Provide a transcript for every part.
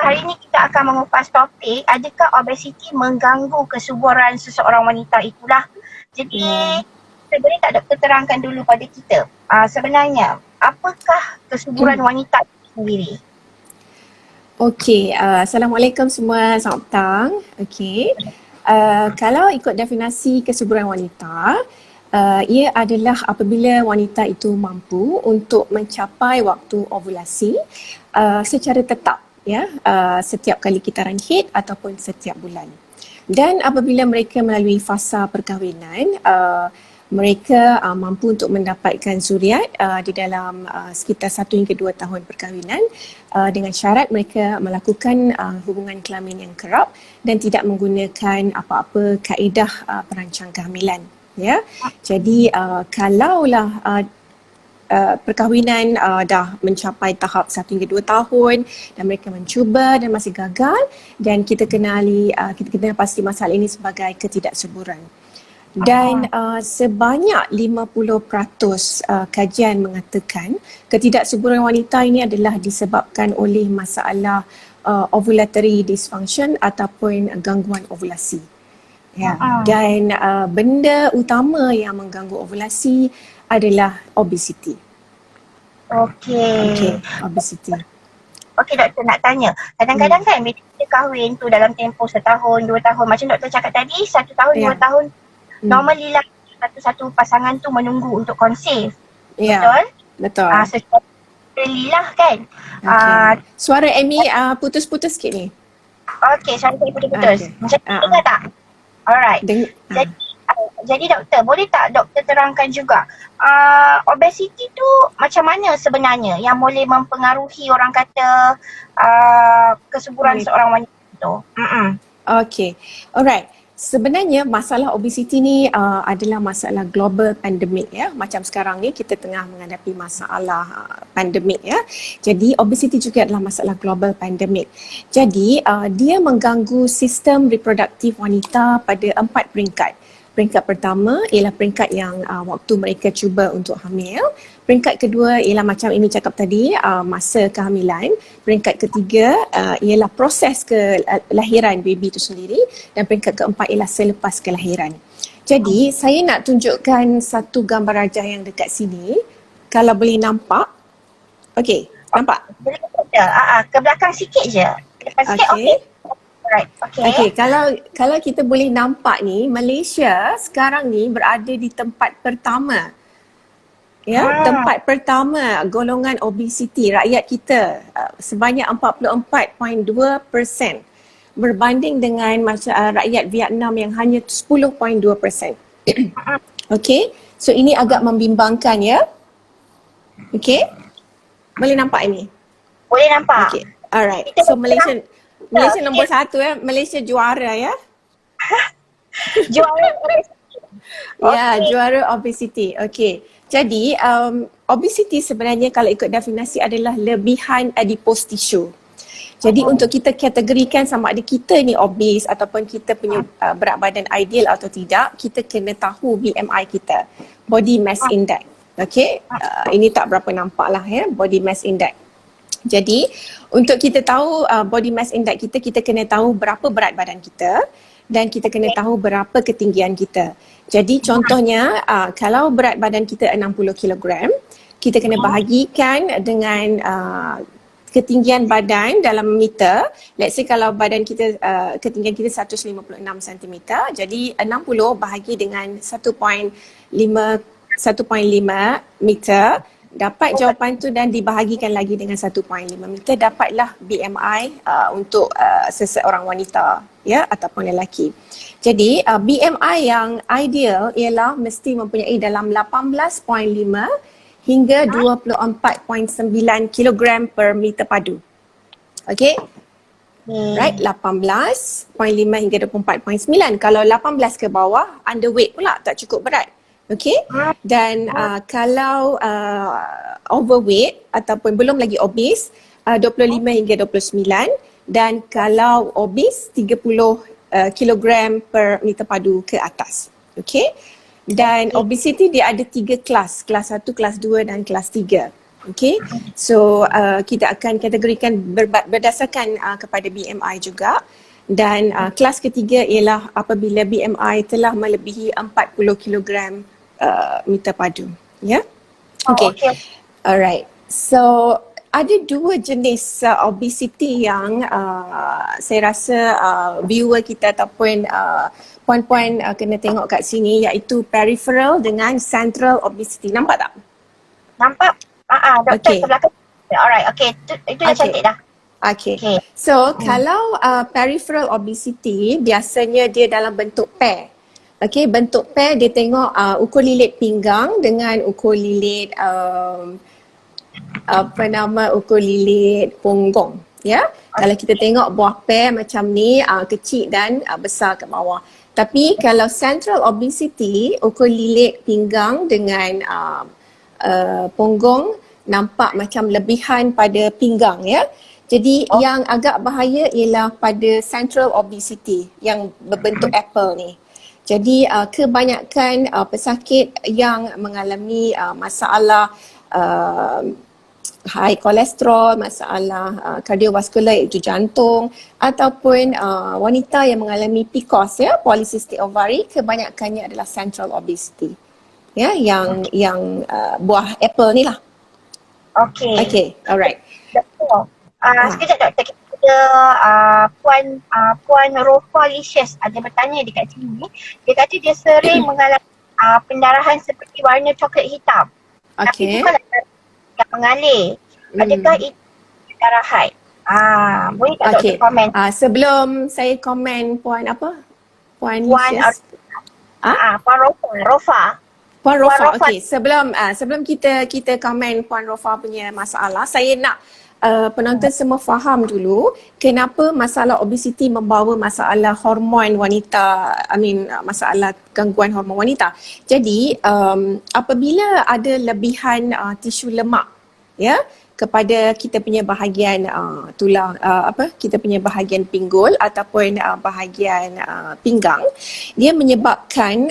hari ini kita akan mengupas topik adakah obesiti mengganggu kesuburan seseorang wanita itulah. Jadi sebenarnya tak doktor terangkan dulu pada kita sebenarnya apakah kesuburan wanita itu sendiri. Okey, Assalamualaikum semua, selamat petang. Okey, kalau ikut definisi kesuburan wanita, ia adalah apabila wanita itu mampu untuk mencapai waktu ovulasi secara tetap, ya, setiap kali kitaran haid ataupun setiap bulan. Dan apabila mereka melalui fasa perkahwinan, mereka mampu untuk mendapatkan zuriat di dalam sekitar 1 hingga 2 tahun perkahwinan dengan syarat mereka melakukan hubungan kelamin yang kerap dan tidak menggunakan apa-apa kaedah perancang kehamilan. Ya, jadi kalaulah perkahwinan dah mencapai tahap 1 hingga 2 tahun dan mereka mencuba dan masih gagal, dan kita kenali pasti masalah ini sebagai ketidaksuburan. Dan sebanyak 50% kajian mengatakan ketidaksuburan wanita ini adalah disebabkan oleh masalah ovulatory dysfunction ataupun gangguan ovulasi. Ya. Dan benda utama yang mengganggu ovulasi adalah obesiti. Okey, obesiti. Okey doktor, nak tanya. Kadang-kadang kan bila kita kahwin tu dalam tempoh 1 tahun, 2 tahun, macam doktor cakap tadi, 1 tahun, 2 tahun, normally lah satu-satu pasangan tu menunggu untuk konsep. Betul? Betul. Secara early lah kan. Suara Amy putus-putus sikit ni. Okey, suara saya putus-putus. Macam tu dengar tak? Alright. Jadi doktor, boleh tak doktor terangkan juga obesiti tu macam mana sebenarnya yang boleh mempengaruhi orang kata kesuburan seorang wanita tu? Okey, alright. Sebenarnya masalah obesiti ni adalah masalah global pandemik, ya. Macam sekarang ni kita tengah menghadapi masalah pandemik, ya. Jadi obesiti juga adalah masalah global pandemik. Jadi dia mengganggu sistem reproduktif wanita pada 4 peringkat. Peringkat pertama ialah peringkat yang waktu mereka cuba untuk hamil. Peringkat kedua ialah macam ini cakap tadi, masa kehamilan. Peringkat ketiga ialah proses kelahiran baby itu sendiri. Dan peringkat keempat ialah selepas kelahiran. Jadi saya nak tunjukkan satu gambar rajah yang dekat sini. Kalau boleh nampak. Okey, nampak? Boleh ke belakang sikit je. Depan sikit, okey. Right. Okey, kalau kita boleh nampak ni, Malaysia sekarang ni berada di tempat pertama. Ya, tempat pertama golongan obesiti rakyat kita sebanyak 44.2% berbanding dengan rakyat Vietnam yang hanya 10.2%. Okey, so ini agak membimbangkan, ya. Okey, boleh nampak ini? Boleh nampak. Okey, alright. So Malaysia nombor 1, ya. Malaysia juara, ya. Juara obesiti. Ya, juara obesiti. Okey. Jadi obesiti sebenarnya kalau ikut definisi adalah lebihan adipose tissue. Jadi untuk kita kategorikan sama ada kita ni obes ataupun kita punya berat badan ideal atau tidak, kita kena tahu BMI kita, body mass index. Okey, ini tak berapa nampak lah, ya, body mass index. Jadi untuk kita tahu body mass index kita, kita kena tahu berapa berat badan kita dan kita kena tahu berapa ketinggian kita. Jadi contohnya kalau berat badan kita 60 kg, kita kena bahagikan dengan ketinggian badan dalam meter. Let's say kalau badan kita ketinggian kita 156 cm, jadi 60 bahagi dengan 1.5 meter, dapat jawapan tu dan dibahagikan lagi dengan 1.5 meter, dapatlah BMI untuk seseorang wanita, ya, ataupun lelaki. Jadi BMI yang ideal ialah mesti mempunyai dalam 18.5 hingga 24.9 kg per meter padu. Okey? Right, 18.5 hingga 24.9. Kalau 18 ke bawah, underweight pula, tak cukup berat. Okey, dan kalau overweight ataupun belum lagi obese, 25 hingga 29, dan kalau obese 30 kilogram per meter padu ke atas. Okey, dan obesity dia ada 3 kelas, kelas 1, kelas 2 dan kelas 3. Okay, so kita akan kategorikan berdasarkan kepada BMI juga. Dan kelas ketiga ialah apabila BMI telah melebihi 40 kilogram meter padu. Ya? Okay. Alright. So ada dua jenis obesity yang saya rasa viewer kita ataupun puan-puan kena tengok kat sini, iaitu peripheral dengan central obesity. Nampak tak? Nampak? Doktor sebelah kanan. Alright, itu dah cantik dah. Okay. So kalau peripheral obesity biasanya dia dalam bentuk pair. Okay, bentuk pair dia tengok ukur lilit pinggang dengan ukur lilit ukur lilit punggung. Ya, kalau kita tengok buah pair macam ni, kecil dan besar ke bawah. Tapi kalau central obesity, ukur lilit pinggang dengan punggung nampak macam lebihan pada pinggang, ya. Jadi yang agak bahaya ialah pada central obesity yang berbentuk apple ni. Jadi kebanyakan pesakit yang mengalami masalah high kolesterol, masalah kardiovaskular iaitu jantung, ataupun wanita yang mengalami PCOS, ya, polycystic ovary, kebanyakannya adalah central obesity. Ya, yang buah apple ni lah. Okay, alright. Sekejap doktor, kita ada Puan Rofalicious ada bertanya dekat sini. Dia kata dia sering mengalami pendarahan seperti warna coklat hitam. Tapi bukan yang mengalir. Adakah itu darah haid? Boleh tak doktor komen? Sebelum saya komen Puan apa? Puan Rofa. Puan Rofa. Okey, sebelum kita komen Puan Rofa punya masalah, saya nak penonton semua faham dulu kenapa masalah obesiti membawa masalah hormon wanita, masalah gangguan hormon wanita. Jadi apabila ada lebihan tisu lemak, ya, kepada kita punya bahagian tulang, kita punya bahagian pinggul ataupun bahagian pinggang, dia menyebabkan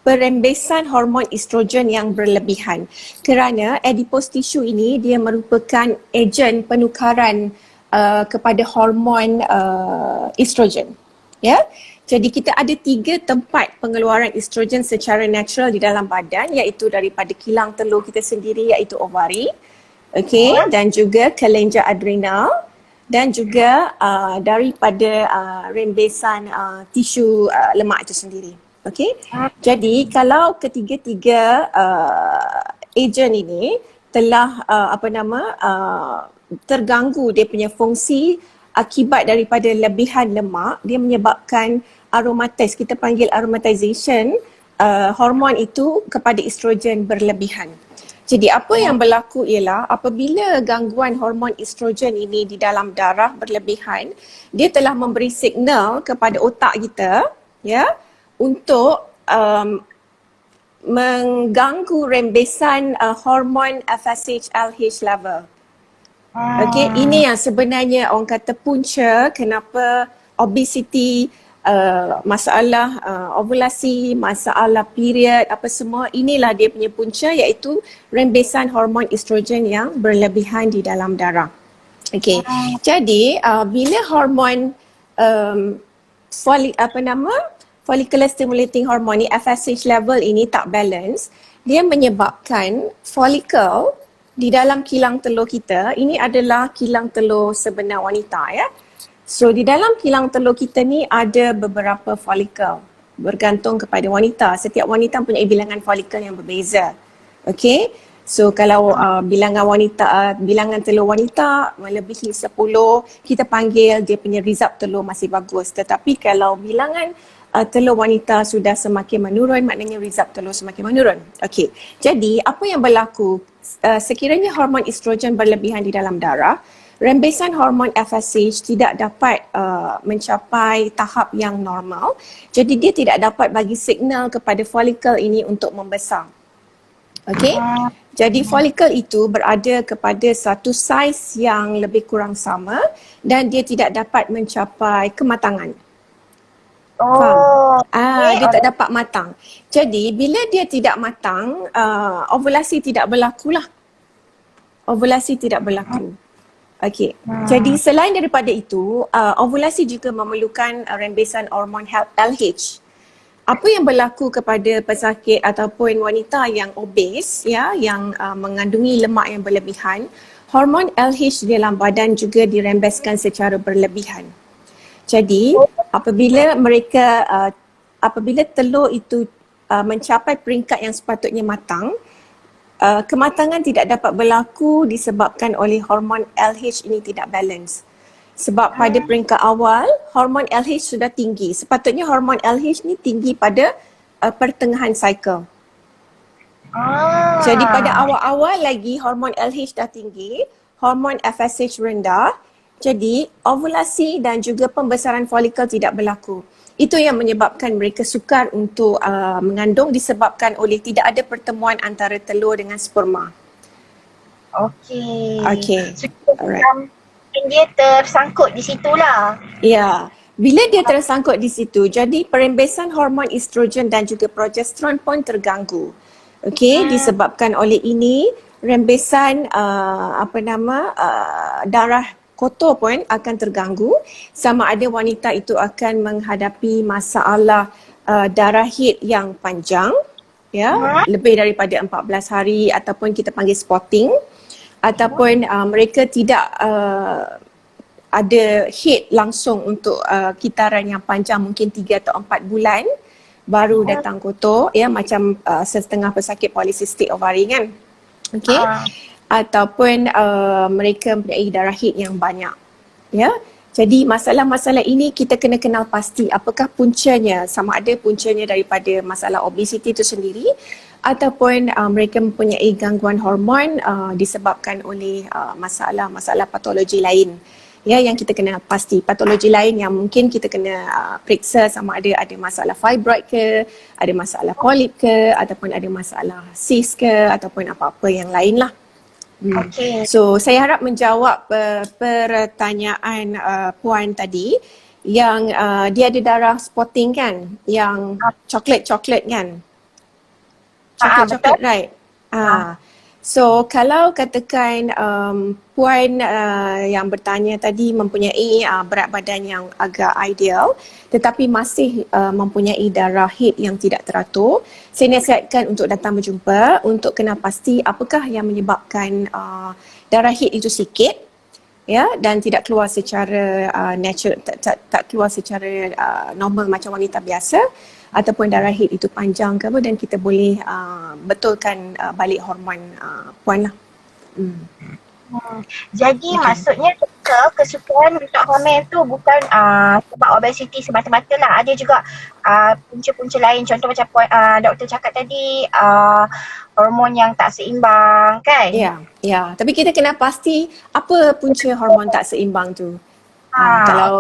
perembesan hormon estrogen yang berlebihan, kerana adipose tissue ini dia merupakan ejen penukaran kepada hormon estrogen, ya. Jadi kita ada 3 tempat pengeluaran estrogen secara natural di dalam badan, iaitu daripada kilang telur kita sendiri iaitu ovari, dan juga kelenjar adrenal, dan juga daripada rembesan tisu lemak itu sendiri. Jadi kalau ketiga-tiga ejen ini telah terganggu dia punya fungsi akibat daripada lebihan lemak, dia menyebabkan aromatase, kita panggil aromatization, hormon itu kepada estrogen berlebihan. Jadi apa yang berlaku ialah apabila gangguan hormon estrogen ini di dalam darah berlebihan, dia telah memberi signal kepada otak kita, ya, untuk mengganggu rembesan hormon FSH LH level. Ini yang sebenarnya orang kata punca kenapa obesity, masalah ovulasi, masalah period, apa semua, inilah dia punya punca, iaitu rembesan hormon estrogen yang berlebihan di dalam darah. Jadi bila hormon follicular stimulating hormone ni, FSH level ini tak balance, dia menyebabkan follicle di dalam kilang telur kita, ini adalah kilang telur sebenar wanita, ya. So di dalam kilang telur kita ni ada beberapa follicle, bergantung kepada wanita. Setiap wanita mempunyai bilangan follicle yang berbeza. So kalau bilangan telur wanita melebihi 10, kita panggil dia punya result telur masih bagus. Tetapi kalau bilangan telur wanita sudah semakin menurun, maknanya result telur semakin menurun. Jadi apa yang berlaku? Sekiranya hormon estrogen berlebihan di dalam darah, rembesan hormon FSH tidak dapat mencapai tahap yang normal. Jadi dia tidak dapat bagi signal kepada follicle ini untuk membesar. Jadi follicle itu berada kepada satu saiz yang lebih kurang sama dan dia tidak dapat mencapai kematangan. Oh, Dia tak dapat matang. Jadi bila dia tidak matang, ovulasi tidak berlaku lah. Ovulasi tidak berlaku. Okey. Jadi selain daripada itu, ovulasi juga memerlukan rembesan hormon LH. Apa yang berlaku kepada pesakit ataupun wanita yang obes, ya, yang mengandungi lemak yang berlebihan, hormon LH di dalam badan juga dirembeskan secara berlebihan. Jadi apabila telur itu mencapai peringkat yang sepatutnya matang, kematangan tidak dapat berlaku disebabkan oleh hormon LH ini tidak balance. Sebab pada peringkat awal, hormon LH sudah tinggi. Sepatutnya hormon LH ni tinggi pada pertengahan cycle. Jadi pada awal-awal lagi hormon LH dah tinggi, hormon FSH rendah. Jadi ovulasi dan juga pembesaran folikel tidak berlaku. Itu yang menyebabkan mereka sukar untuk mengandung disebabkan oleh tidak ada pertemuan antara telur dengan sperma. Okey. So, dia tersangkut di situlah. Ya. Bila dia tersangkut di situ, jadi perembesan hormon estrogen dan juga progesteron pun terganggu. Okey, disebabkan oleh ini rembesan darah kotor pun akan terganggu, sama ada wanita itu akan menghadapi masalah darah haid yang panjang, ya, lebih daripada 14 hari ataupun kita panggil spotting, ataupun mereka tidak ada haid langsung untuk kitaran yang panjang, mungkin 3 atau 4 bulan baru datang kotor, ya, macam setengah pesakit polycystic ovary kan. Okey. Ataupun mereka mempunyai darah haid yang banyak, ya. Jadi masalah-masalah ini kita kena kenal pasti apakah puncanya, sama ada puncanya daripada masalah obesiti itu sendiri ataupun mereka mempunyai gangguan hormon disebabkan oleh masalah-masalah patologi lain, ya, yang kita kena pasti. Patologi lain yang mungkin kita kena periksa sama ada masalah fibroid ke, ada masalah polip ke, ataupun ada masalah cyst ke, ataupun apa-apa yang lain lah. So saya harap menjawab pertanyaan puan tadi yang dia ada darah spotting kan, yang coklat-coklat kan, coklat-coklat, right? So kalau katakan puan yang bertanya tadi mempunyai berat badan yang agak ideal tetapi masih mempunyai darah haid yang tidak teratur, saya nasihatkan untuk datang berjumpa untuk kenal pasti apakah yang menyebabkan darah haid itu sikit, ya, dan tidak keluar secara natural, tak keluar secara normal macam wanita biasa, ataupun darah haid itu panjang ke apa, dan kita boleh betulkan balik hormon puan lah. Jadi maksudnya kesukaran untuk hamil tu bukan sebab obesiti semata-mata lah. Ada juga punca-punca lain, contoh macam doktor cakap tadi, hormon yang tak seimbang kan? Ya. Tapi kita kena pasti apa punca hormon tak seimbang tu.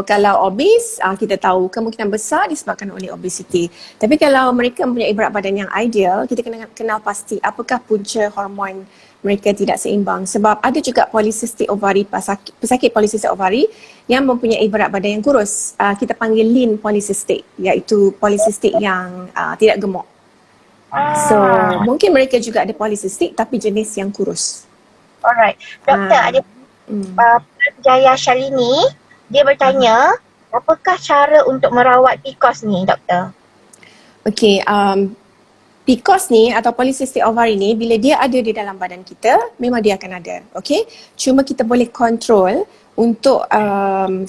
Kalau obes, kita tahu kemungkinan besar disebabkan oleh obesiti. Tapi kalau mereka mempunyai berat badan yang ideal, kita kena kenal pasti apakah punca hormon mereka tidak seimbang. Sebab ada juga polycystic ovary, pesakit polycystic ovary yang mempunyai berat badan yang kurus. Kita panggil lean polycystic, iaitu polycystic yang tidak gemuk. So mungkin mereka juga ada polycystic tapi jenis yang kurus. Alright. Doktor, ada Jaya Shalini, dia bertanya, apakah cara untuk merawat PCOS ni, doktor? Okey, PCOS ni atau polycystic ovary ni bila dia ada di dalam badan kita, memang dia akan ada. Okey, cuma kita boleh kontrol untuk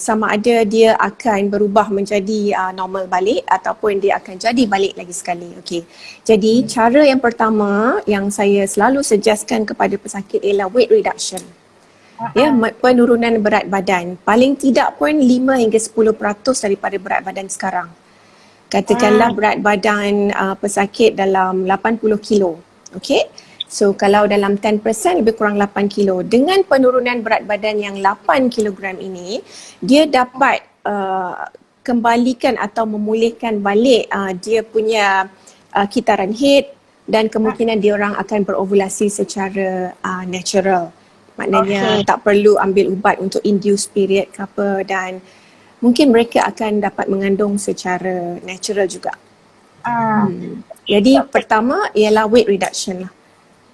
sama ada dia akan berubah menjadi normal balik ataupun dia akan jadi balik lagi sekali. Okey, jadi cara yang pertama yang saya selalu suggestkan kepada pesakit ialah weight reduction. Ya, penurunan berat badan. Paling tidak pun 5 hingga 10% daripada berat badan sekarang. Katakanlah berat badan pesakit dalam 80 kilo. Okey. So kalau dalam 10% lebih kurang 8 kilo. Dengan penurunan berat badan yang 8 kilogram ini, dia dapat kembalikan atau memulihkan balik dia punya kitaran haid dan kemungkinan dia orang akan berovulasi secara natural. Maknanya tak perlu ambil ubat untuk induce period ke apa, dan mungkin mereka akan dapat mengandung secara natural juga. Jadi pertama ialah weight reduction lah.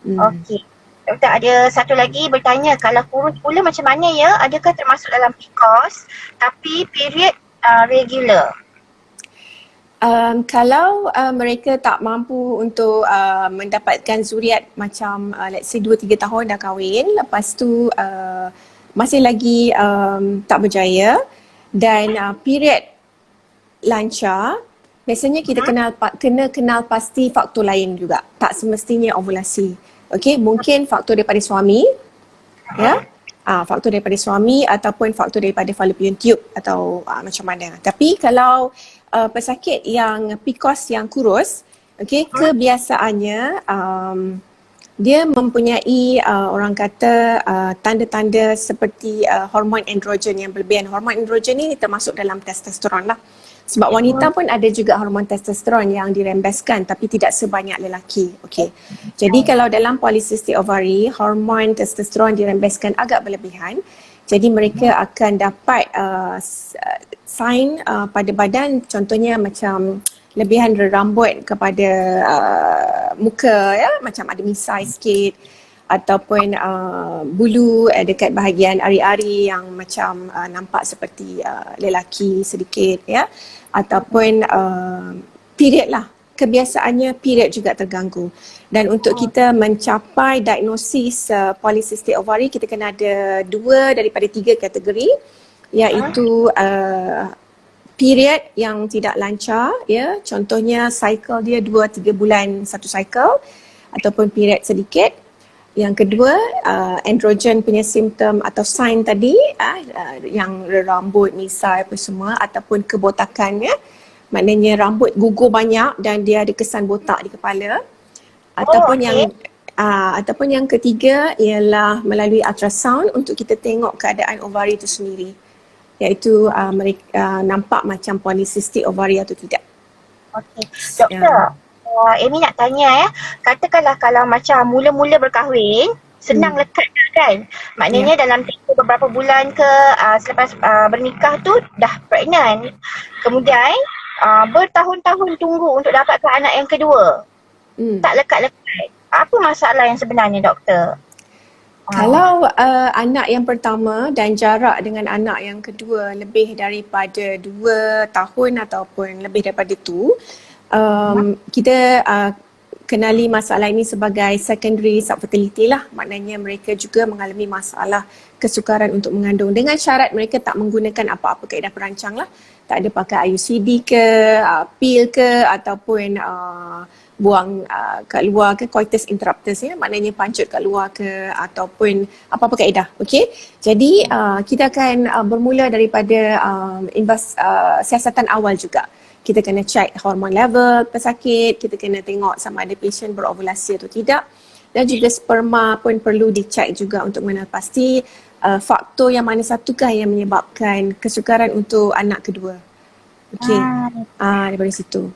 Okey. Doktor, ada satu lagi bertanya, kalau kurus pula macam mana ya? Adakah termasuk dalam PCOS tapi period regular? Kalau mereka tak mampu untuk mendapatkan zuriat macam let's say 2-3 tahun dah kahwin, lepas tu masih lagi tak berjaya dan period lancar, biasanya kita kena kenal pasti faktor lain juga. Tak semestinya ovulasi. Okey, mungkin faktor daripada suami, ya. Faktor daripada suami ataupun faktor daripada fallopian tube atau macam mana. Tapi kalau pesakit yang PCOS yang kurus, okey, kebiasaannya dia mempunyai orang kata tanda-tanda seperti hormon androgen yang berlebihan. Hormon androgen ni termasuk dalam testosteron lah. Sebab wanita pun ada juga hormon testosteron yang dirembeskan tapi tidak sebanyak lelaki. Okey. Jadi kalau dalam polycystic ovary, hormon testosteron dirembeskan agak berlebihan. Jadi mereka akan dapat sign pada badan, contohnya macam lebihan rambut kepada muka, ya, macam ada misai sikit ataupun bulu dekat bahagian ari-ari yang macam nampak seperti lelaki sedikit, ya, ataupun period lah, kebiasaannya period juga terganggu. Dan untuk kita mencapai diagnosis polycystic ovary, kita kena ada 2 daripada 3 kategori, iaitu period yang tidak lancar, ya, contohnya cycle dia 2-3 bulan satu cycle ataupun period sedikit. Yang kedua, androgen punya simptom atau sign tadi, yang rambut, misai apa semua, ataupun kebotakannya, maknanya rambut gugur banyak dan dia ada kesan botak di kepala. Ataupun ataupun yang ketiga ialah melalui ultrasound untuk kita tengok keadaan ovari itu sendiri, iaitu mereka nampak macam polycystic ovary atau tidak. Okey. Doktor, Amy nak tanya katakanlah kalau macam mula-mula berkahwin, senang lekat kan? Maknanya dalam tempoh beberapa bulan ke selepas bernikah tu dah pregnant. Kemudian bertahun-tahun tunggu untuk dapatkan anak yang kedua. Tak lekat-lekat. Apa masalah yang sebenarnya, doktor? Kalau anak yang pertama dan jarak dengan anak yang kedua lebih daripada 2 tahun ataupun lebih daripada itu, kita kenali masalah ini sebagai secondary subfertility lah. Maknanya mereka juga mengalami masalah kesukaran untuk mengandung dengan syarat mereka tak menggunakan apa-apa kaedah perancang lah. Tak ada pakai IUCD ke, pil ke, ataupun buang kat luar ke, coitus interruptus, ya, maknanya pancut kat luar ke, ataupun apa-apa kaedah. Okey. Jadi kita akan bermula daripada siasatan awal juga. Kita kena check hormon level pesakit, kita kena tengok sama ada patient berovulasi atau tidak, dan juga sperma pun perlu dicek juga untuk mengenal pasti faktor yang mana satukah yang menyebabkan kesukaran untuk anak kedua. Okey. Daripada situ.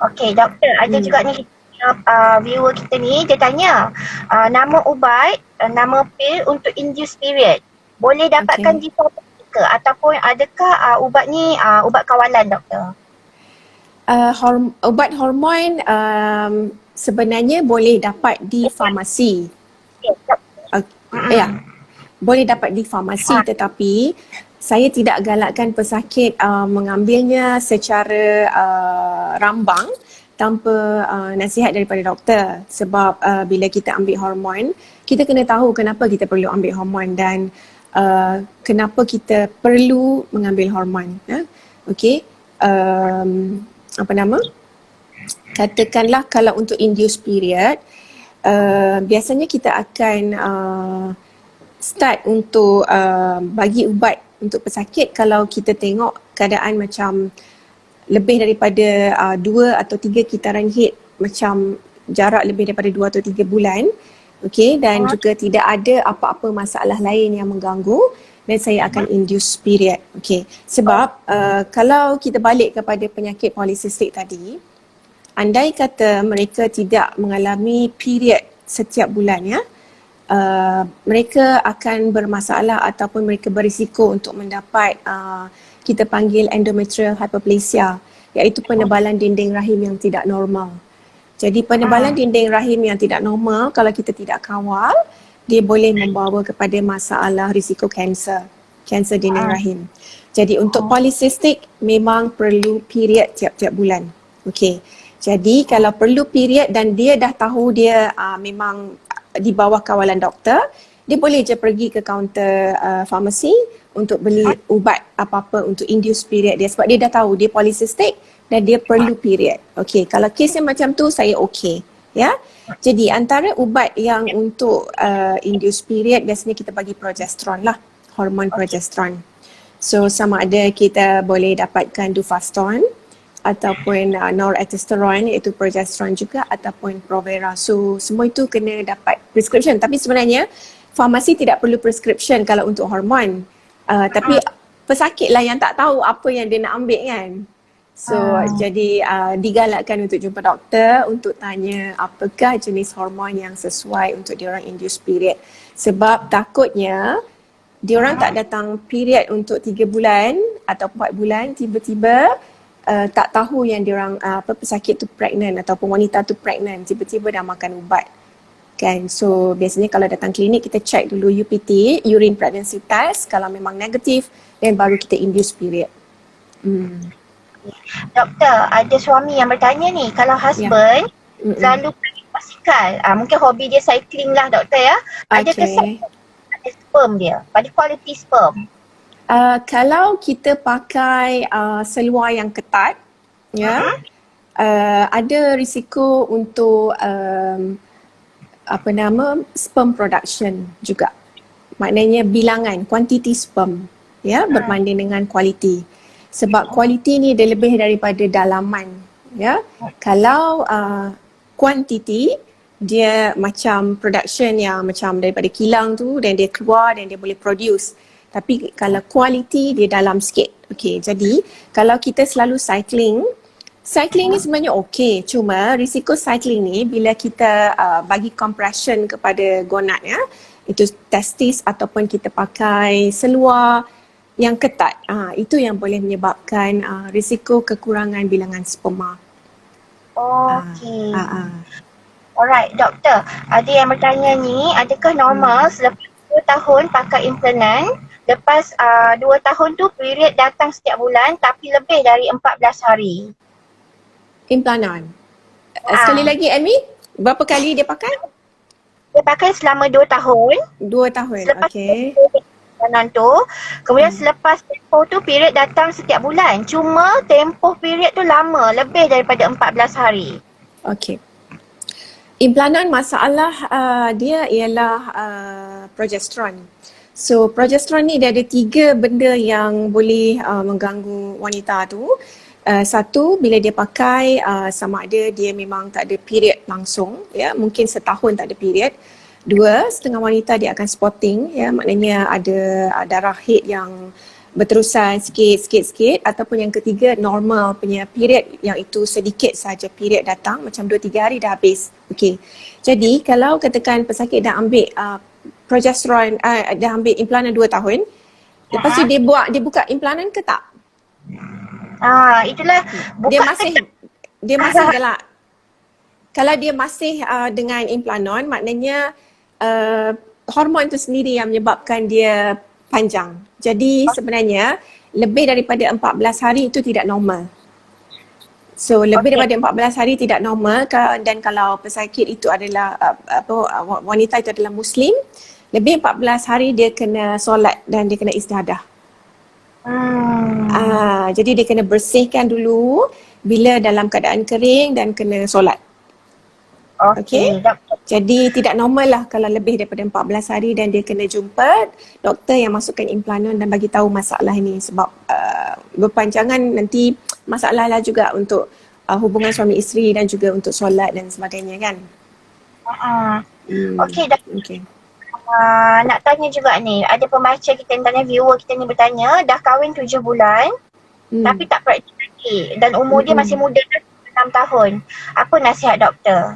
Okey, doktor, ada juga ni viewer kita ni, dia tanya nama ubat, nama pil untuk induced period. Boleh dapatkan di farmasi ke ataupun adakah ubat ni ubat kawalan, doktor? Ubat hormon sebenarnya boleh dapat di farmasi. Boleh dapat di farmasi, tetapi saya tidak galakkan pesakit mengambilnya secara rambang tanpa nasihat daripada doktor. Sebab bila kita ambil hormon, kita kena tahu kenapa kita perlu ambil hormon dan kenapa kita perlu mengambil hormon. Okey. Katakanlah kalau untuk induced period, biasanya kita akan start untuk bagi ubat untuk pesakit kalau kita tengok keadaan macam lebih daripada 2 atau 3 kitaran head, macam jarak lebih daripada 2 atau 3 bulan. Okey, dan juga tidak ada apa-apa masalah lain yang mengganggu, dan saya akan induce period. Okey, sebab kalau kita balik kepada penyakit polycystic tadi, andai kata mereka tidak mengalami period setiap bulan, ya, mereka akan bermasalah ataupun mereka berisiko untuk mendapat kita panggil endometrial hyperplasia, iaitu penebalan dinding rahim yang tidak normal. Jadi penebalan dinding rahim yang tidak normal, kalau kita tidak kawal, dia boleh membawa kepada masalah risiko kanser dinding rahim. Jadi untuk polycystic memang perlu period tiap-tiap bulan. Okey. Jadi kalau perlu period dan dia dah tahu dia memang di bawah kawalan doktor, dia boleh je pergi ke kaunter farmasi untuk beli ubat apa-apa untuk induce period dia, sebab dia dah tahu dia polycystic dan dia perlu period. Okey, kalau kes yang macam tu saya okey, ya. Jadi antara ubat yang untuk induce period biasanya kita bagi progesteron lah, hormon progesteron. So sama ada kita boleh dapatkan Dufaston ataupun norethistron iaitu progesteron juga, ataupun Provera. So semua itu kena dapat prescription, tapi sebenarnya farmasi tidak perlu prescription kalau untuk hormon. Tapi pesakit lah yang tak tahu apa yang dia nak ambil kan. So jadi digalakkan untuk jumpa doktor untuk tanya apakah jenis hormon yang sesuai untuk diorang induce period. Sebab takutnya diorang tak datang period untuk 3 bulan atau 4 bulan, tiba-tiba tak tahu yang diorang pesakit tu pregnant ataupun wanita tu pregnant, tiba-tiba dah makan ubat kan. So biasanya kalau datang klinik kita check dulu UPT, urine pregnancy test, kalau memang negatif dan baru kita induce period. Doktor, ada suami yang bertanya ni, kalau husband selalu pergi basikal, mungkin hobi dia cycling lah doktor ya, ada kesan pada sperm dia, pada quality sperm? Kalau kita pakai seluar yang ketat, ya, ada risiko untuk sperm production juga. Maknanya bilangan, quantity sperm, ya, berbanding dengan quality. Sebab quality ni dia lebih daripada dalaman, ya. Kalau quantity dia macam production yang macam daripada kilang tu dan dia keluar dan dia boleh produce. Tapi kalau quality dia dalam sikit. Okey, jadi kalau kita selalu cycling ni sebenarnya okey. Cuma risiko cycling ni bila kita bagi compression kepada gonad, ya, itu testis ataupun kita pakai seluar yang ketat, itu yang boleh menyebabkan risiko kekurangan bilangan sperma. Okey. Alright, doktor. Ada yang bertanya ni, adakah normal selepas 2 tahun pakai implantan, lepas 2 tahun tu period datang setiap bulan tapi lebih dari 14 hari? Implantan. Sekali lagi Amy, berapa kali dia pakai? Dia pakai selama 2 tahun. 2 tahun, okey. Implantan tu, kemudian selepas tempoh tu period datang setiap bulan. Cuma tempoh period tu lama, lebih daripada 14 hari. Okey. Implantan masalah dia ialah progesteron. So progesteron ni dia ada 3 benda yang boleh mengganggu wanita tu. Satu, bila dia pakai sama ada dia memang tak ada period langsung, ya, mungkin setahun tak ada period. 2, setengah wanita dia akan spotting, ya, maknanya ada darah haid yang berterusan sikit. Ataupun yang ketiga, normal punya period yang itu sedikit saja period datang, macam 2-3 hari dah habis. Okey. Jadi kalau katakan pesakit dah ambil progesteron, dah ambil implantan 2 tahun, lepas tu dia buka implantan ke tak? Itulah buka dia masih gelak. Kalau dia masih dengan implantan, maknanya hormon itu sendiri yang menyebabkan dia panjang. Jadi sebenarnya lebih daripada 14 hari itu tidak normal. So lebih daripada 14 hari tidak normal, dan kalau pesakit itu adalah wanita itu adalah Muslim, lebih 14 hari dia kena solat dan dia kena istihadah. Jadi dia kena bersihkan dulu bila dalam keadaan kering dan kena solat. Okey. Jadi tidak normal lah kalau lebih daripada 14 hari dan dia kena jumpa doktor yang masukkan implantan dan bagi tahu masalah ini, sebab berpanjangan nanti masalah lah juga untuk hubungan suami isteri dan juga untuk solat dan sebagainya kan. Okey, nak tanya juga ni, ada pembaca kita yang tanya, viewer kita ni bertanya, dah kahwin 7 bulan tapi tak pregnant lagi dan umur dia masih muda, 6 tahun. Apa nasihat doktor?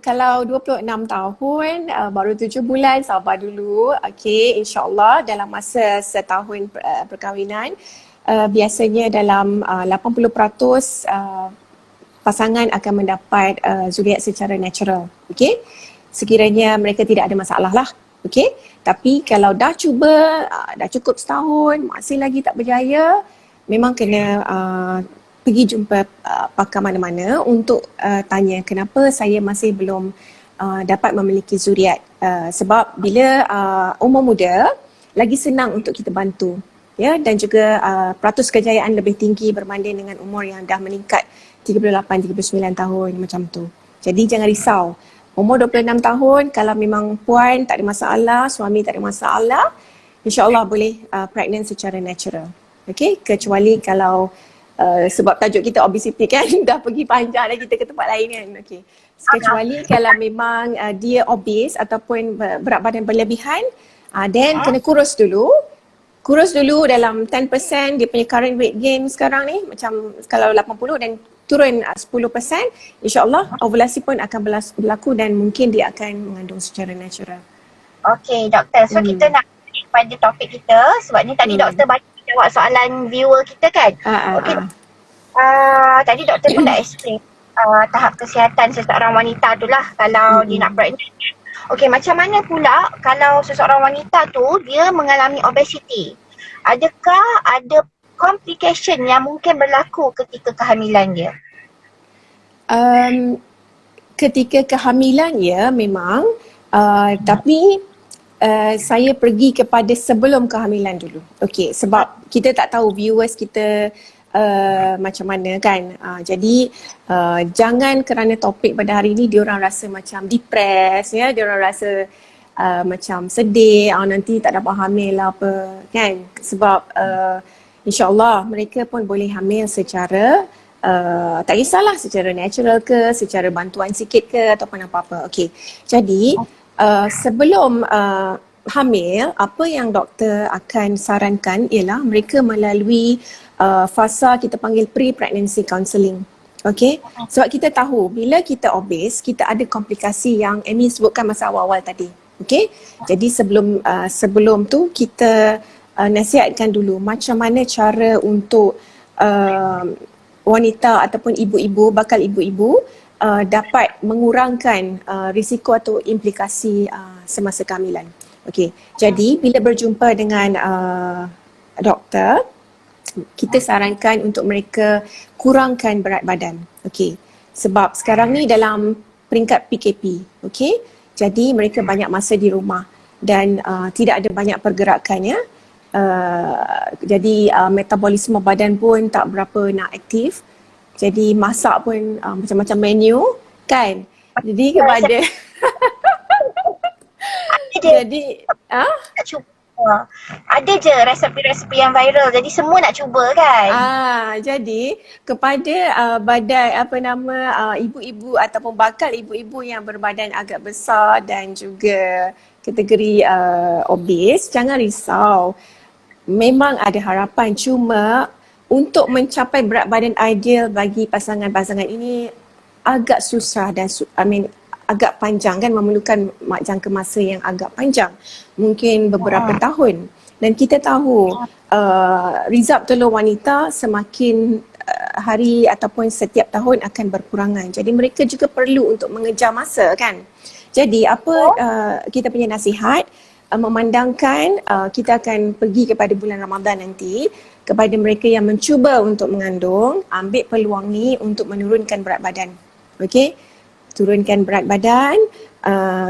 Kalau 26 tahun, baru 7 bulan, sabar dulu. Okey, insyaAllah dalam masa setahun perkahwinan, biasanya dalam 80% pasangan akan mendapat zuriat secara natural. Okey, sekiranya mereka tidak ada masalah lah. Okey, tapi kalau dah cuba, dah cukup setahun, masih lagi tak berjaya, memang kena pergi jumpa pakar mana-mana untuk tanya kenapa saya masih belum dapat memiliki zuriat. Sebab bila umur muda, lagi senang untuk kita bantu. Ya, dan juga peratus kejayaan lebih tinggi berbanding dengan umur yang dah meningkat 38, 39 tahun macam tu. Jadi jangan risau. Umur 26 tahun, kalau memang puan tak ada masalah, suami tak ada masalah, insyaAllah boleh pregnant secara natural. Okay, kecuali kalau sebab tajuk kita obesity kan, dah pergi panjang dah kita ke tempat lain kan. Okay. Kecuali kalau memang dia obese ataupun berat badan berlebihan, then kena kurus dulu. Kurus dulu dalam 10% dia punya current weight gain sekarang ni, macam kalau 80 dan turun 10%, insyaAllah ovulasi pun akan berlaku dan mungkin dia akan mengandung secara natural. Okay doktor, so kita nak pada topik kita sebab ni tadi doktor banyak jawab soalan viewer kita kan. Okay. Tadi doktor pun dah explain tahap kesihatan seseorang wanita tu lah kalau dia nak pregnant. Okay, macam mana pula kalau seseorang wanita tu dia mengalami obesity? Adakah ada complication yang mungkin berlaku ketika kehamilan dia? Ketika kehamilan ya memang, tapi saya pergi kepada sebelum kehamilan dulu. Okey, sebab kita tak tahu viewers kita macam mana kan. Jadi jangan kerana topik pada hari ni diorang rasa macam depressed ya, diorang rasa macam sedih, nanti tak dapat hamil lah apa kan. Sebab insyaAllah mereka pun boleh hamil secara tak kisahlah secara natural ke, secara bantuan sikit ke ataupun apa-apa. Okey, jadi sebelum hamil, apa yang doktor akan sarankan ialah mereka melalui fasa kita panggil pre-pregnancy counselling. Okay, sebab kita tahu bila kita obes, kita ada komplikasi yang Amy sebutkan masa awal-awal tadi. Okay, jadi sebelum tu kita nasihatkan dulu macam mana cara untuk wanita ataupun ibu-ibu, bakal ibu-ibu dapat mengurangkan risiko atau implikasi semasa kehamilan. Okey, jadi bila berjumpa dengan doktor, kita sarankan untuk mereka kurangkan berat badan. Okey, sebab sekarang ni dalam peringkat PKP, okey, jadi mereka banyak masa di rumah dan tidak ada banyak pergerakan ya. Jadi metabolisme badan pun tak berapa nak aktif. Jadi masak pun macam-macam menu kan. Jadi kepada jadi ada je resepi-resepi yang viral, jadi semua nak cuba kan. Jadi kepada badan ibu-ibu ataupun bakal ibu-ibu yang berbadan agak besar dan juga kategori obes, jangan risau. Memang ada harapan, cuma untuk mencapai berat badan ideal bagi pasangan-pasangan ini agak susah dan agak panjang kan, memerlukan jangka masa yang agak panjang, mungkin beberapa tahun. Dan kita tahu result telur wanita semakin hari ataupun setiap tahun akan berkurangan. Jadi mereka juga perlu untuk mengejar masa kan. Jadi apa kita punya nasihat, memandangkan kita akan pergi kepada bulan Ramadan nanti, kepada mereka yang mencuba untuk mengandung, ambil peluang ni untuk menurunkan berat badan. Okey, turunkan berat badan,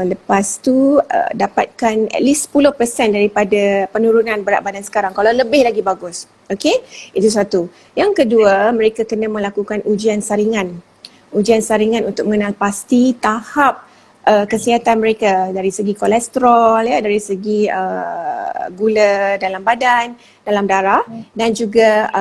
lepas tu dapatkan at least 10% daripada penurunan berat badan sekarang. Kalau lebih lagi bagus. Okey, itu satu. Yang kedua, mereka kena melakukan ujian saringan. Ujian saringan untuk mengenal pasti tahap kesihatan mereka dari segi kolesterol ya, dari segi gula dalam badan, dalam darah, dan juga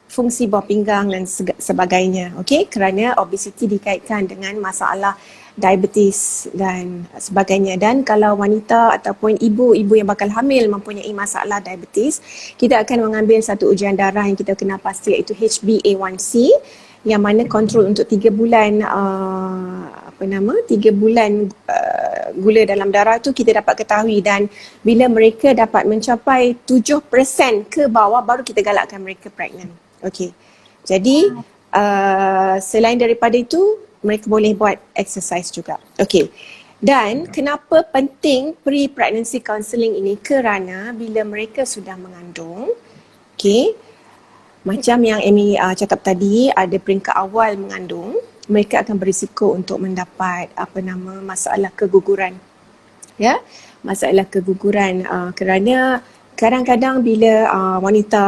fungsi buah pinggang dan sebagainya. Okey, kerana obesiti dikaitkan dengan masalah diabetes dan sebagainya. Dan kalau wanita ataupun ibu-ibu yang bakal hamil mempunyai masalah diabetes, kita akan mengambil satu ujian darah yang kita kenal pasti, iaitu HbA1c, yang mana kontrol untuk 3 bulan 3 bulan gula dalam darah tu kita dapat ketahui, dan bila mereka dapat mencapai 7% ke bawah baru kita galakkan mereka pregnant. Okey. Jadi selain daripada itu mereka boleh buat exercise juga. Okey. Dan kenapa penting pre-pregnancy counselling ini? Kerana bila mereka sudah mengandung, okey, macam yang Amy cakap tadi, ada peringkat awal mengandung, mereka akan berisiko untuk mendapat masalah keguguran. Ya, masalah keguguran kerana kadang-kadang bila wanita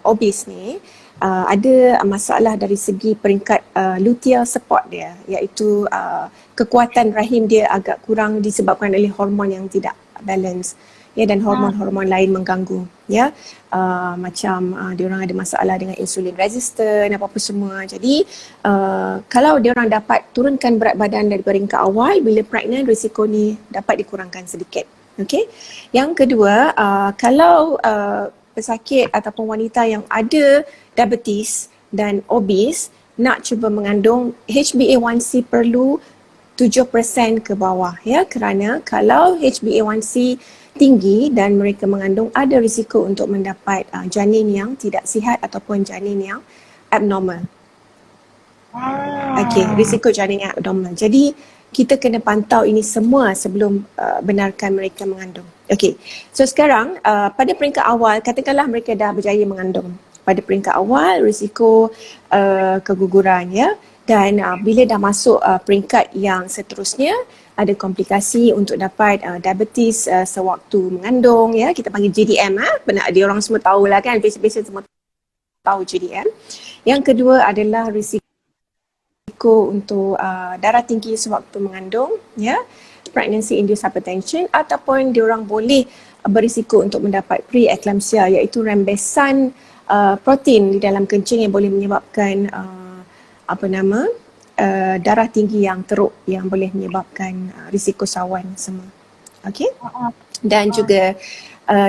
obes ni ada masalah dari segi peringkat luteal support dia, iaitu kekuatan rahim dia agak kurang disebabkan oleh hormon yang tidak balance. Ya, dan hormon-hormon lain mengganggu, ya, macam diorang ada masalah dengan insulin resistant, apa-apa semua. Jadi kalau diorang dapat turunkan berat badan dari peringkat awal, bila pregnant risiko ni dapat dikurangkan sedikit. Okey. Yang kedua, kalau pesakit ataupun wanita yang ada diabetes dan obes nak cuba mengandung, HbA1c perlu 7% ke bawah, ya, kerana kalau HbA1c tinggi dan mereka mengandung, ada risiko untuk mendapat janin yang tidak sihat ataupun janin yang abnormal. Okey, risiko janin yang abnormal. Jadi kita kena pantau ini semua sebelum benarkan mereka mengandung. Okey. So sekarang pada peringkat awal, katakanlah mereka dah berjaya mengandung. Pada peringkat awal risiko keguguran, ya. Dan bila dah masuk peringkat yang seterusnya, ada komplikasi untuk dapat diabetes sewaktu mengandung, ya, kita panggil GDM. Benar, dia orang semua tahulah kan, patient semua tahu GDM. Yang kedua adalah risiko untuk darah tinggi sewaktu mengandung, ya, pregnancy induced hypertension, ataupun dia orang boleh berisiko untuk mendapat pre-eclampsia, iaitu rembesan protein di dalam kencing yang boleh menyebabkan darah tinggi yang teruk, yang boleh menyebabkan risiko sawan semua. Okey. Dan juga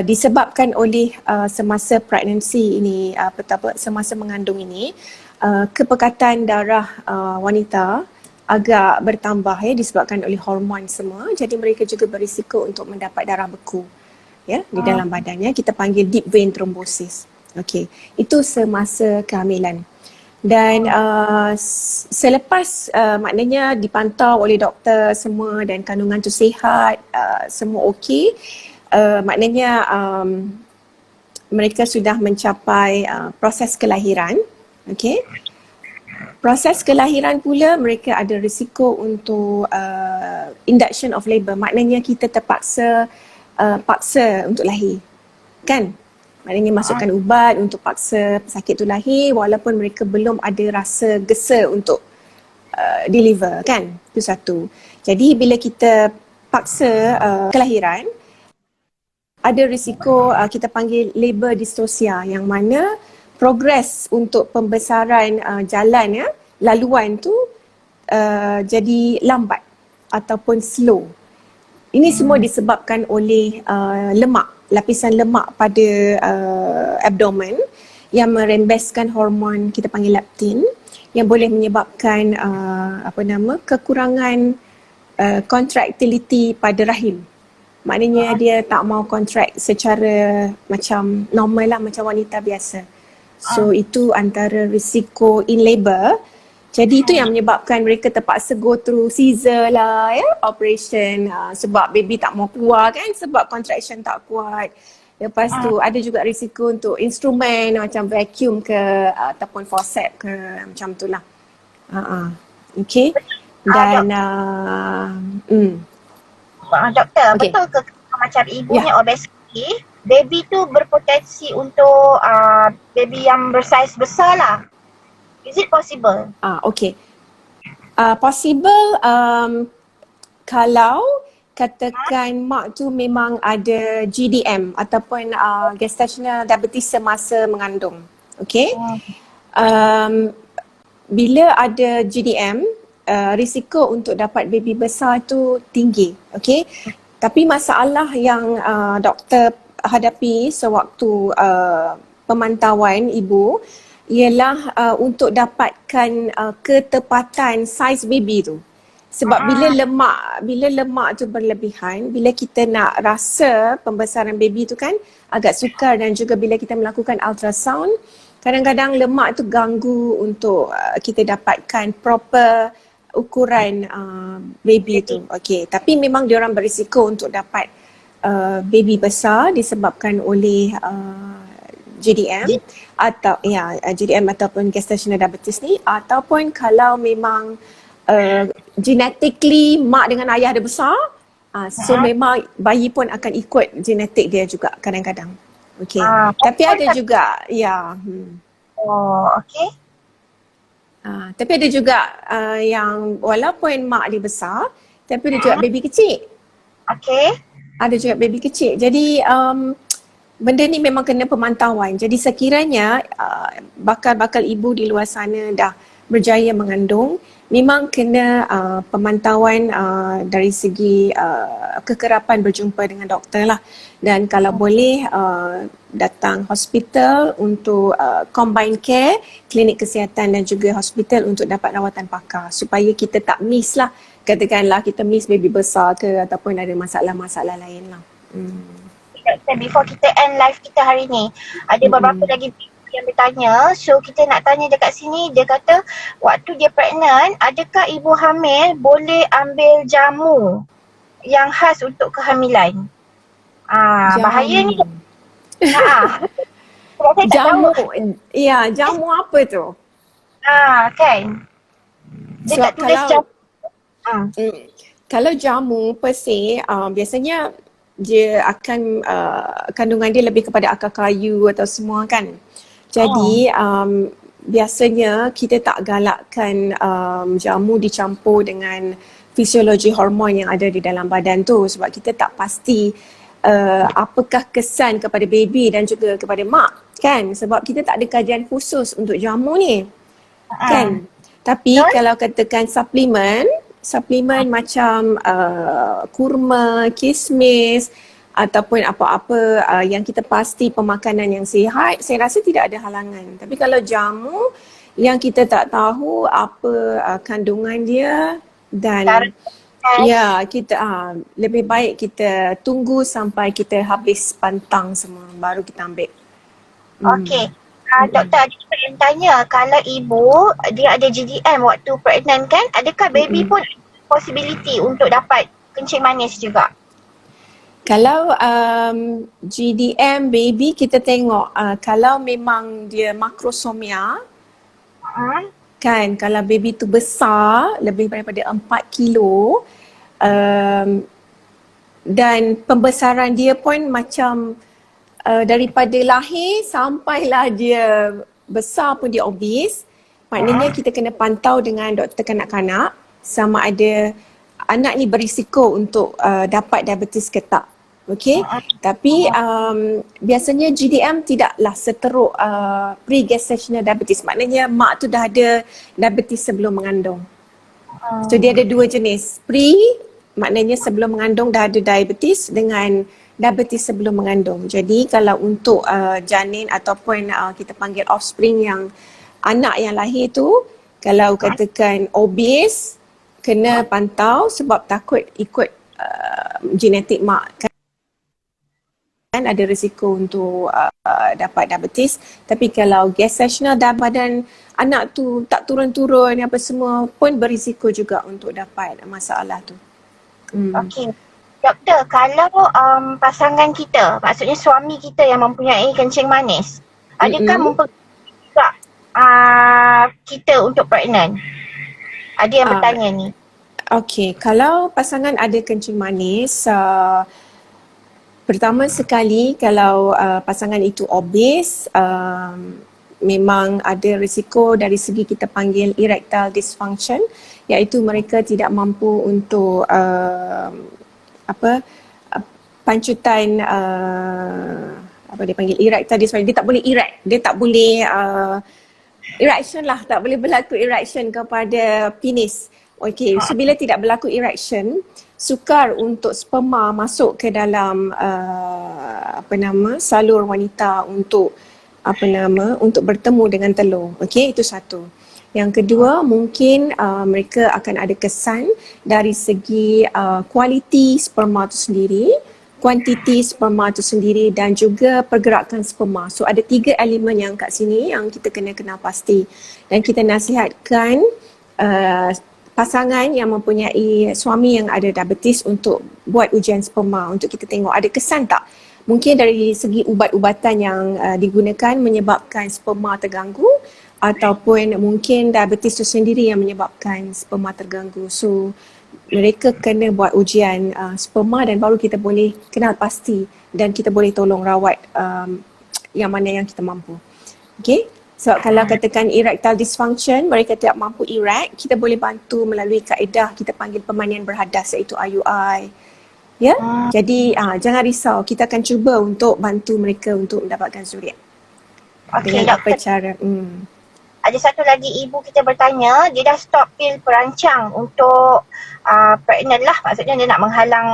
disebabkan oleh semasa pregnancy ini, semasa mengandung ini, kepekatan darah wanita agak bertambah, ya, disebabkan oleh hormon semua. Jadi mereka juga berisiko untuk mendapat darah beku, ya, di dalam badannya. Kita panggil deep vein thrombosis. Okey. Itu semasa kehamilan. Dan selepas maknanya dipantau oleh doktor semua dan kandungan tu sihat, semua okey, maknanya mereka sudah mencapai proses kelahiran. Okey. Proses kelahiran pula mereka ada risiko untuk induction of labour, maknanya kita terpaksa paksa untuk lahir, kan? Maknanya masukkan ubat untuk paksa pesakit tu lahir walaupun mereka belum ada rasa gesa untuk deliver, kan? Itu satu. Jadi bila kita paksa kelahiran, ada risiko kita panggil labor dystocia, yang mana progres untuk pembesaran jalan, ya, laluan tu jadi lambat ataupun slow. Ini semua disebabkan oleh lemak, lapisan lemak pada abdomen yang merembeskan hormon kita panggil leptin, yang boleh menyebabkan kekurangan contractility pada rahim. Maknanya dia tak mau contract secara macam normal lah, macam wanita biasa. So itu antara risiko in labour. Jadi itu yang menyebabkan mereka terpaksa go through caesar lah, ya, operation, sebab baby tak mau keluar, kan, sebab contraction tak kuat. Lepas tu ada juga risiko untuk instrumen macam vacuum ke ataupun forceps ke, macam tu lah. Okay. Dan doktor, betul ke macam ibunya obesity, baby tu berpotensi untuk baby yang bersaiz besar lah? Is it possible? Okay. Possible kalau katakan mak tu memang ada GDM ataupun gestational diabetes semasa mengandung. Okay. Bila ada GDM, risiko untuk dapat baby besar tu tinggi. Okay. Tapi masalah yang doktor hadapi sewaktu pemantauan ibu ialah untuk dapatkan ketepatan saiz baby tu. Sebab bila lemak tu berlebihan, bila kita nak rasa pembesaran baby tu kan agak sukar, dan juga bila kita melakukan ultrasound, kadang-kadang lemak tu ganggu untuk kita dapatkan proper ukuran baby tu. Okey, tapi memang diorang berisiko untuk dapat baby besar disebabkan oleh GDM atau GDM ataupun gestational diabetes ni, ataupun kalau memang genetically mak dengan ayah dia besar, so memang bayi pun akan ikut genetik dia juga kadang-kadang. Okey. Tapi ada juga Oh, okey. Tapi ada juga yang walaupun mak dia besar, tapi ada juga baby kecil. Okey. Ada juga baby kecil. Jadi benda ni memang kena pemantauan. Jadi sekiranya bakal-bakal ibu di luar sana dah berjaya mengandung, memang kena pemantauan dari segi kekerapan berjumpa dengan doktor lah. Dan kalau boleh datang hospital untuk combine care, klinik kesihatan dan juga hospital untuk dapat rawatan pakar supaya kita tak miss lah. Katakanlah kita miss baby besar ke ataupun ada masalah-masalah lain lah. Before kita end live kita hari ni, ada beberapa lagi yang bertanya. So kita nak tanya dekat sini, dia kata waktu dia pregnant, adakah ibu hamil boleh ambil jamu yang khas untuk kehamilan? Bahaya ni. Jamu, jamu apa tu? Kan. Dia Sebab tak tulis jamu. Kalau jamu per se, biasanya dia akan kandungan dia lebih kepada akar kayu atau semua kan. Jadi biasanya kita tak galakkan jamu dicampur dengan fisiologi hormon yang ada di dalam badan tu, sebab kita tak pasti apakah kesan kepada baby dan juga kepada mak kan, sebab kita tak ada kajian khusus untuk jamu ni kan. Tapi kalau katakan suplemen macam kurma, kismis ataupun apa-apa yang kita pasti pemakanan yang sihat, saya rasa tidak ada halangan. Tapi kalau jamu yang kita tak tahu apa kandungan dia dan kita lebih baik kita tunggu sampai kita habis pantang semua baru kita ambil. Okey. Doktor, ada juga yang tanya, kalau ibu dia ada GDM waktu pregnant kan, adakah baby pun possibility untuk dapat kencing manis juga? Kalau GDM baby kita tengok kalau memang dia makrosomia kan, kalau baby tu besar lebih daripada 4 kilo dan pembesaran dia pun macam daripada lahir sampailah dia besar pun dia obes, maknanya kita kena pantau dengan doktor kanak-kanak sama ada anak ni berisiko untuk dapat diabetes ke tak. Okey. Tapi biasanya GDM tidaklah seteruk pre-gestational diabetes, maknanya mak tu dah ada diabetes sebelum mengandung. So dia ada dua jenis. Pre maknanya sebelum mengandung dah ada diabetes, dengan diabetes sebelum mengandung. Jadi kalau untuk janin ataupun kita panggil offspring yang anak yang lahir tu, kalau katakan obes, kena pantau sebab takut ikut genetik mak kan ada risiko untuk dapat diabetes. Tapi kalau gestational badan anak tu tak turun-turun apa semua pun berisiko juga untuk dapat masalah tu. Okey. Doktor, kalau pasangan kita, maksudnya suami kita yang mempunyai kencing manis, adakah mempengaruhi juga kita untuk pregnant? Ada yang bertanya ni. Okey, kalau pasangan ada kencing manis, pertama sekali kalau pasangan itu obes, memang ada risiko dari segi kita panggil erectile dysfunction, iaitu mereka tidak mampu untuk pancutan apa dia panggil erectile dysfunction, dia tak boleh erect, dia tak boleh erection lah, tak boleh berlaku erection kepada penis. Okey, so bila tidak berlaku erection, sukar untuk sperma masuk ke dalam salur wanita untuk untuk bertemu dengan telur. Okey, itu satu. Yang kedua, mungkin mereka akan ada kesan dari segi kualiti sperma itu sendiri, kuantiti sperma itu sendiri dan juga pergerakan sperma. So ada 3 elemen yang kat sini yang kita kena kenal pasti. Dan kita nasihatkan pasangan yang mempunyai suami yang ada diabetes untuk buat ujian sperma untuk kita tengok ada kesan tak. Mungkin dari segi ubat-ubatan yang digunakan menyebabkan sperma terganggu ataupun mungkin diabetes itu sendiri yang menyebabkan sperma terganggu. So mereka kena buat ujian sperma dan baru kita boleh kenal pasti dan kita boleh tolong rawat yang mana yang kita mampu. Okay? So kalau katakan erectile dysfunction, mereka tidak mampu erect, kita boleh bantu melalui kaedah kita panggil pemandian berhadas iaitu IUI. Ya, jadi jangan risau, kita akan cuba untuk bantu mereka untuk mendapatkan zuriat. Okey, Dengan apa doktor. cara? Ada satu lagi ibu kita bertanya, dia dah stop pil perancang untuk pregnant lah. Maksudnya dia nak menghalang,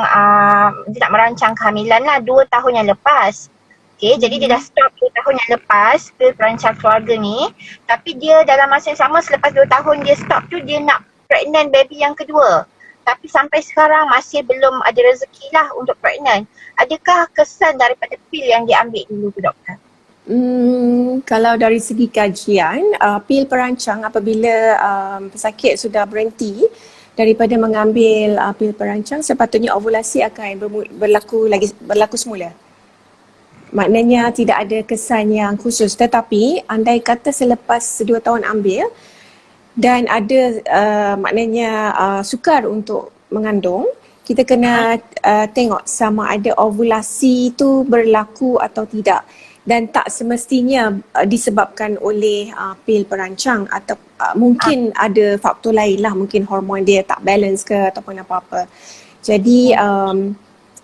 dia nak merancang kehamilan lah 2 tahun yang lepas. Okay, jadi dia dah stop 2 tahun yang lepas pil perancang keluarga ni. Tapi dia dalam masa yang sama selepas 2 tahun dia stop tu, dia nak pregnant baby yang kedua. Tapi sampai sekarang masih belum ada rezeki lah untuk pregnant. Adakah kesan daripada pil yang dia ambil dulu tu doktor? Kalau dari segi kajian, pil perancang apabila pesakit sudah berhenti daripada mengambil pil perancang, sepatutnya ovulasi akan berlaku semula. Maknanya tidak ada kesan yang khusus. Tetapi andai kata selepas 2 tahun ambil dan ada maknanya sukar untuk mengandung, kita kena tengok sama ada ovulasi itu berlaku atau tidak. Dan tak semestinya disebabkan oleh pil perancang atau mungkin ada faktor lain lah, mungkin hormon dia tak balance ke ataupun apa-apa. Jadi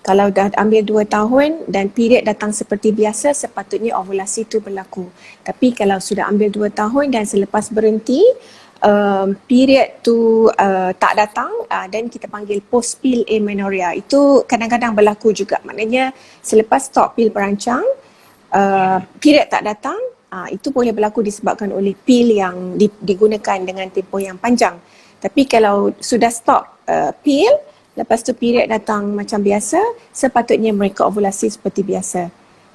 kalau dah ambil 2 tahun dan period datang seperti biasa, sepatutnya ovulasi itu berlaku. Tapi kalau sudah ambil 2 tahun dan selepas berhenti, period tu tak datang dan kita panggil post pill amenorrhea, itu kadang-kadang berlaku juga. Maknanya selepas stop pil perancang, period tak datang, itu boleh berlaku disebabkan oleh pil yang digunakan dengan tempoh yang panjang. Tapi kalau sudah stop pil, lepas tu period datang macam biasa, sepatutnya mereka ovulasi seperti biasa.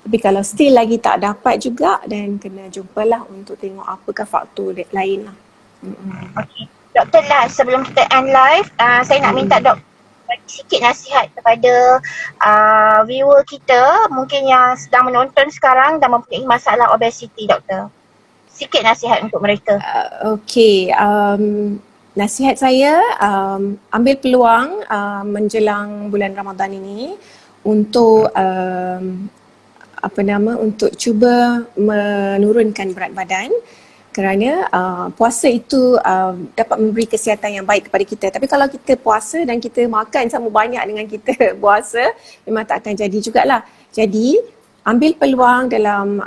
Tapi kalau still lagi tak dapat juga, dan kena jumpalah untuk tengok apakah faktor lain lah. Okey. Doktor lah, sebelum kita end live, saya nak minta doktor bagi sikit nasihat kepada viewer kita mungkin yang sedang menonton sekarang dan mempunyai masalah obesiti, doktor. Sikit nasihat untuk mereka. Okey, nasihat saya ambil peluang menjelang bulan Ramadan ini untuk untuk cuba menurunkan berat badan. Kerana puasa itu dapat memberi kesihatan yang baik kepada kita. Tapi kalau kita puasa dan kita makan sama banyak dengan kita puasa, memang tak akan jadi jugalah. Jadi ambil peluang dalam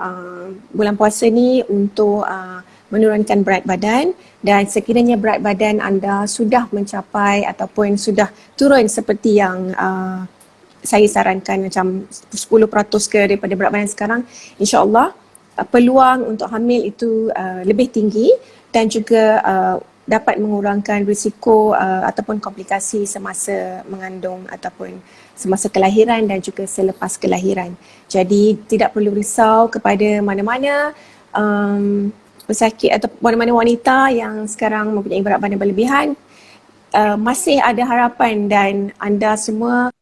bulan puasa ni untuk menurunkan berat badan, dan sekiranya berat badan anda sudah mencapai ataupun sudah turun seperti yang saya sarankan macam 10% ke daripada berat badan sekarang, insya-Allah peluang untuk hamil itu lebih tinggi dan juga dapat mengurangkan risiko ataupun komplikasi semasa mengandung ataupun semasa kelahiran dan juga selepas kelahiran. Jadi tidak perlu risau kepada mana-mana pesakit atau mana-mana wanita yang sekarang mempunyai berat badan berlebihan. Masih ada harapan dan anda semua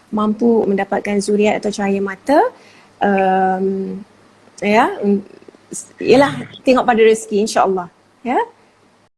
mampu mendapatkan zuriat atau cahaya mata. Yalah, tengok pada rezeki, insya-Allah, ya.